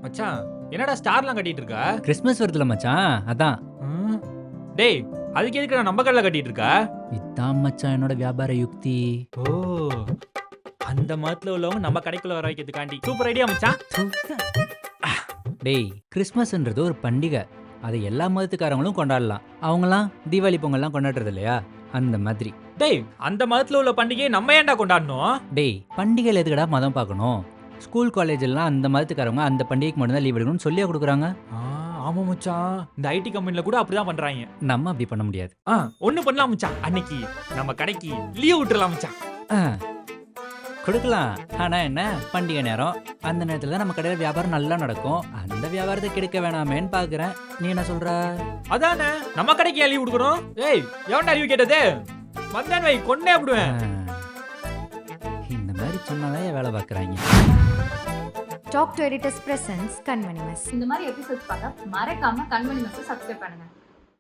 மச்சான் என்னடா ஸ்டார்லாம் கட்டிட்டு இருக்க? கிறிஸ்மஸ் வருதுல மச்சான், அதான். ம். டேய் அதுக்கு எதுக்கு நான் நம்ம கடையில கட்டிட்டு இருக்க? இதான் மச்சான் என்னோட வியாபார யுக்தி. ஓ அந்த மதத்துல உள்ளவங்க நம்ம கடைக்குள்ள வர வைக்கிறதுக்காண்டி சூப்பர் ஐடியா மச்சான். டேய், கிறிஸ்மஸ்ன்றது ஒரு பண்டிகை. அதை எல்லா மதத்துக்காரங்களும் கொண்டாடலாம். அவங்களாம் தீபாவளி பொங்கல்லாம் கொண்டாடுறது இல்லையா? அந்த மாதிரி. டேய் அந்த மதத்துல உள்ள பண்டிகையை நம்ம ஏன்டா கொண்டாடணும்? டேய், பண்டிகையில் எதுக்கடா மதம் பார்க்கணும்? ஸ்கூல் காலேஜ் எல்லாம் அந்த மதத்துக்காரங்க அந்த பண்டிகைக்கு மட்டும்தான் லீவ் எடுக்கணும்னு சொல்லியா கொடுக்குறாங்க. ஆமா மச்சான், இந்த ஐடி கம்பெனில கூட அப்படிதான் பண்றாங்க. நம்ம அப்படி பண்ண முடியாது. ஒண்ணு பண்ணலாம் மச்சான், அன்னைக்கு நம்ம கடைக்கு லீவ் விட்டுறலாம் மச்சான். ஆ, கொடுக்கலாம். ஆனா என்ன, பண்டிகை நேரம், அந்த நேரத்துல தான் நம்ம கடையில் வியாபாரம் நல்லா நடக்கும். அந்த வியாபாரத்தை கெடுக்க வேணாமேன்னு பாக்குறேன். நீ என்ன சொல்ற? அதானே நம்ம கடைக்கு ஏன் லீவ் கொடுக்கணும்? ஏய் எவன்டா லீவ் கேட்டது? வந்தேன் வை கொன்னே ஆ, அப்படிவேன். இந்த மாதிரி சொன்னாதான் வேலை பார்க்குறாங்க. Talk to Editors presents Kanmani Mess. இந்த மாதிரி எபிசோட்ஸ் பார்த்தா மறக்காம கண்மணி மெஸ்ஸை சப்ஸ்கிரைப் பண்ணுங்க.